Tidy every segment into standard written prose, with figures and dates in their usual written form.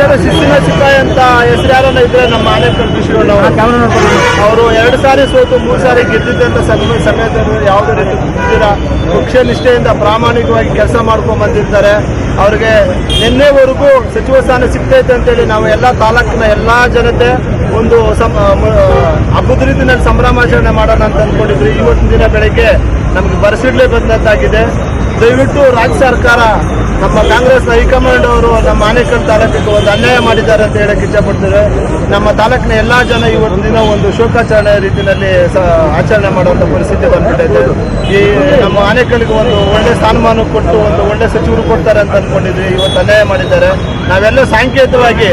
ಪಕ್ಷದ ಶಿಸ್ತಿನ ಸಿಪಾಯಿ ಅಂತ ಹೆಸರು ಯಾರನ್ನ ಇದ್ರೆ ನಮ್ಮ ಆನೇಕಲ್ ಅವರು 2 ಸಾರಿ ಸೋತು 3 ಸಾರಿ ಗೆದ್ದಿದ್ದಂತ ಸಮಯದಲ್ಲಿ ಯಾವುದೇ ರೀತಿ ಗೊತ್ತಿರ ಪಕ್ಷ ನಿಷ್ಠೆಯಿಂದ ಪ್ರಾಮಾಣಿಕವಾಗಿ ಕೆಲಸ ಮಾಡ್ಕೊಂಡ್ ಬಂದಿರ್ತಾರೆ. ಅವ್ರಿಗೆ ನಿನ್ನೆವರೆಗೂ ಸಚಿವ ಸ್ಥಾನ ಸಿಗ್ತೈತೆ ಅಂತೇಳಿ ನಾವು ಎಲ್ಲ ತಾಲೂಕಿನ ಎಲ್ಲಾ ಜನತೆ ಒಂದು ಹಬ್ಬದ ರೀತಿಯಲ್ಲಿ ಸಂಭ್ರಮಾಚರಣೆ ಮಾಡೋಣ ಅಂತ ಅಂದ್ಕೊಂಡಿದ್ವಿ. ಇವತ್ತಿನ ದಿನ ಬೆಳಗ್ಗೆ ನಮ್ಗೆ ಬರಸಿಡ್ಲೆ ಬಂದಂತಾಗಿದೆ. ದಯವಿಟ್ಟು ರಾಜ್ಯ ಸರ್ಕಾರ ನಮ್ಮ ಕಾಂಗ್ರೆಸ್ ಹೈಕಮಾಂಡ್ ಅವರು ನಮ್ಮ ಆನೇಕಲ್ ತಾಲೂಕಿಗೆ ಒಂದು ಅನ್ಯಾಯ ಮಾಡಿದ್ದಾರೆ ಅಂತ ಹೇಳಕ್ ಇಷ್ಟಪಡ್ತೇವೆ. ನಮ್ಮ ತಾಲೂಕಿನ ಎಲ್ಲಾ ಜನ ಇವತ್ತಿನ ದಿನ ಒಂದು ಶೋಕಾಚರಣೆ ರೀತಿಯಲ್ಲಿ ಆಚರಣೆ ಮಾಡುವಂತ ಪರಿಸ್ಥಿತಿ ಬಂದ್ಬಿಟ್ಟೈತೆ. ಈ ನಮ್ಮ ಆನೇಕಲ್ಗೆ ಒಂದು ಒಳ್ಳೆ ಸ್ಥಾನಮಾನ ಕೊಟ್ಟು ಒಂದು ಒಳ್ಳೆ ಸಚಿವರು ಕೊಡ್ತಾರೆ ಅಂತ ಅನ್ಕೊಂಡಿದ್ವಿ. ಇವತ್ತು ಅನ್ಯಾಯ ಮಾಡಿದ್ದಾರೆ. ನಾವೆಲ್ಲ ಸಾಂಕೇತಿಕವಾಗಿ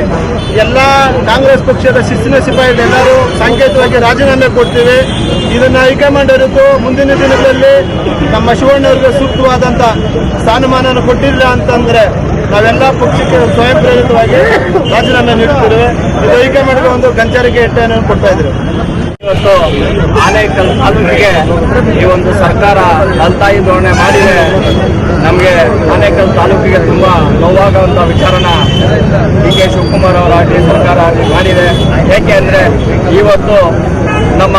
ಎಲ್ಲಾ ಕಾಂಗ್ರೆಸ್ ಪಕ್ಷದ ಶಿಸ್ತಿನ ಸಿಪಾಯಿಗಳು ಎಲ್ಲರೂ ಸಾಂಕೇತಿಕವಾಗಿ ರಾಜೀನಾಮೆ ಕೊಡ್ತೀವಿ. ಇದನ್ನ ಹೈಕಮಾಂಡ್ ಇರುತ್ತು ಮುಂದಿನ ದಿನಗಳಲ್ಲಿ ನಮ್ಮ ಶಿವಣ್ಣವ್ರಿಗೆ ಸೂಕ್ತವಾದಂತ ಸ್ಥಾನಮಾನ ಕೊಟ್ಟಿಲ್ಲ ಅಂತಂದ್ರೆ ನಾವೆಲ್ಲ ಪಕ್ಷಕ್ಕೆ ಸ್ವಯಂ ಪ್ರೇರಿತವಾಗಿ ರಾಜೀನಾಮೆ ನೀಡುತ್ತಿರುವೆ. ಇದು ಹೈಕಮಾಂಡ್ಗೆ ಒಂದು ಗಂಚರಿಗೆ ಎಟ್ಟೆಯನ್ನು ಕೊಡ್ತಾ ಇದ್ರು. ಇವತ್ತು ಆನೇಕಲ್ ತಾಲೂಕಿಗೆ ಈ ಒಂದು ಸರ್ಕಾರ ಅಲ್ತಾಯಿ ಧೋರಣೆ ಮಾಡಿದೆ. ನಮಗೆ ಆನೇಕಲ್ ತಾಲೂಕಿಗೆ ತುಂಬಾ ನೋವಾಗುವಂತ ವಿಚಾರನ ಡಿ.ಕೆ. ಶಿವಕುಮಾರ್ ಅವರ ಸರ್ಕಾರ ಮಾಡಿದೆ. ಏಕೆ ಅಂದ್ರೆ ಇವತ್ತು ನಮ್ಮ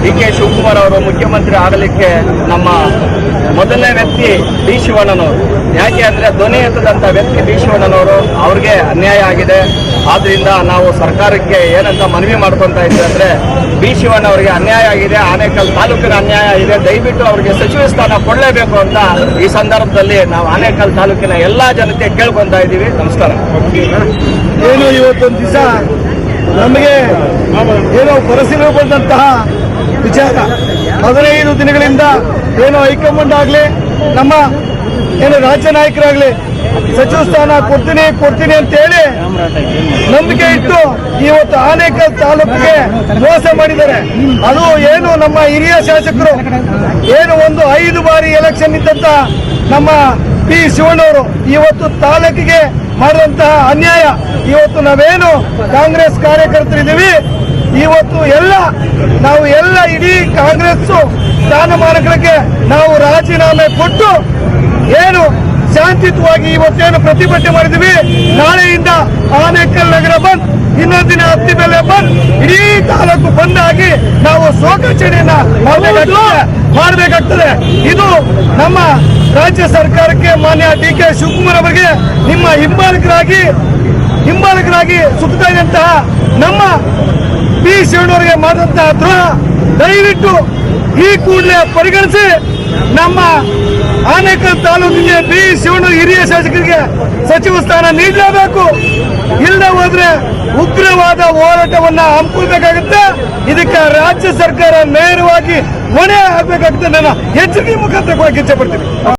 ಡಿ.ಕೆ. ಶಿವಕುಮಾರ್ ಅವರು ಮುಖ್ಯಮಂತ್ರಿ ಆಗಲಿಕ್ಕೆ ನಮ್ಮ ಮೊದಲನೇ ವ್ಯಕ್ತಿ ಡಿ. ಶಿವಣ್ಣನವರು. ಯಾಕೆ ಅಂದ್ರೆ ಧ್ವನಿ ಎತ್ತದಂತ ವ್ಯಕ್ತಿ ಡಿ. ಶಿವಣ್ಣನವರು, ಅವ್ರಿಗೆ ಅನ್ಯಾಯ ಆಗಿದೆ. ಆದ್ರಿಂದ ನಾವು ಸರ್ಕಾರಕ್ಕೆ ಏನಂತ ಮನವಿ ಮಾಡ್ಕೊಂತ ಇದ್ದೀವಿ ಅಂದ್ರೆ ಬಿ. ಶಿವಣ್ಣ ಅವರಿಗೆ ಅನ್ಯಾಯ ಆಗಿದೆ, ಆನೇಕಲ್ ತಾಲೂಕಿನ ಅನ್ಯಾಯ ಇದೆ, ದಯವಿಟ್ಟು ಅವರಿಗೆ ಸಚಿವ ಸ್ಥಾನ ಕೊಡಲೇಬೇಕು ಅಂತ ಈ ಸಂದರ್ಭದಲ್ಲಿ ನಾವು ಆನೇಕಲ್ ತಾಲೂಕಿನ ಎಲ್ಲಾ ಜನತೆ ಕೇಳ್ಕೊಂತ ಇದ್ದೀವಿ. ನಮಸ್ಕಾರ. ಏನು ಇವತ್ತೊಂದು ದಿವಸ ನಮಗೆ ಏನೋ ಪರಿಶೀಲನೆ ಬಂದಂತಹ ವಿಚಾರ 15 ದಿನಗಳಿಂದ ಏನೋ ಹೈಕಮಾಂಡ್ ಆಗಲಿ ನಮ್ಮ ಏನು ರಾಜ್ಯ ನಾಯಕರಾಗಲಿ ಸಚಿವ ಸ್ಥಾನ ಕೊಡ್ತೀನಿ ಅಂತ ಹೇಳಿ ನಂಬಿಕೆ ಇಟ್ಟು ಇವತ್ತು ಆನೇಕಲ್ ತಾಲೂಕಿಗೆ ಮೋಸ ಮಾಡಿದ್ದಾರೆ. ಅದು ಏನು ನಮ್ಮ ಹಿರಿಯ ಶಾಸಕರು ಏನು ಒಂದು 5 ಬಾರಿ ಎಲೆಕ್ಷನ್ ಇದ್ದಂತ ನಮ್ಮ ಪಿ. ಶಿವಣ್ಣವರು ಇವತ್ತು ತಾಲೂಕಿಗೆ ಮಾಡಿದಂತಹ ಅನ್ಯಾಯ. ಇವತ್ತು ನಾವೇನು ಕಾಂಗ್ರೆಸ್ ಕಾರ್ಯಕರ್ತರಿದ್ದೀವಿ, ಇವತ್ತು ನಾವು ಎಲ್ಲ ಇಡೀ ಕಾಂಗ್ರೆಸ್ ಸ್ಥಾನಮಾನಗಳಿಗೆ ನಾವು ರಾಜೀನಾಮೆ ಕೊಟ್ಟು ಏನು ಶಾಂತಿಯುತವಾಗಿ ಇವತ್ತೇನು ಪ್ರತಿಭಟನೆ ಮಾಡಿದ್ವಿ. ನಾಳೆಯಿಂದ ಆನೇಕಲ್ ನಗರ ಬಂದ್, ಇನ್ನೊಂದು ದಿನ ಹತ್ತಿಬೆಲೆ ಬಂದ್, ಇಡೀ ತಾಲೂಕು ಬಂದ್ ಆಗಿ ನಾವು ಶೋಕಾಚರಣೆಯನ್ನ ಮಾಡಬೇಕಾಗ್ತದೆ. ಇದು ನಮ್ಮ ರಾಜ್ಯ ಸರ್ಕಾರಕ್ಕೆ ಮಾನ್ಯ ಡಿ.ಕೆ. ಶಿವಕುಮಾರ್ ಅವರಿಗೆ ನಿಮ್ಮ ಹಿಂಬಾಲಕರಾಗಿ ಸುತ್ತಾ ಇದ್ದಂತಹ ನಮ್ಮ ಪಿ. ಶಿವಣ್ಣವರಿಗೆ ಮಾಡಿದಂತಹ ದ್ರೋಹ ದಯವಿಟ್ಟು ಈ ಕೂಡಲೇ ಪರಿಗಣಿಸಿ ನಮ್ಮ ಆನೇಕಲ್ ತಾಲೂಕಿಗೆ ಬಿ. ಶಿವಣ್ಣ ಹಿರಿಯ ಶಾಸಕರಿಗೆ ಸಚಿವ ಸ್ಥಾನ ನೀಡಲೇಬೇಕು. ಇಲ್ಲದೆ ಹೋದ್ರೆ ಉಗ್ರವಾದ ಹೋರಾಟವನ್ನ ಹಮ್ಮಿಕೊಳ್ಳಬೇಕಾಗುತ್ತೆ. ಇದಕ್ಕೆ ರಾಜ್ಯ ಸರ್ಕಾರ ನೇರವಾಗಿ ಹೊಣೆ ಆಗಬೇಕಾಗುತ್ತೆ. ನಾನು ಎಚ್ಚರಿಕೆ ಮುಖಾಂತರ ಇಚ್ಛೆ ಪಡ್ತೀನಿ.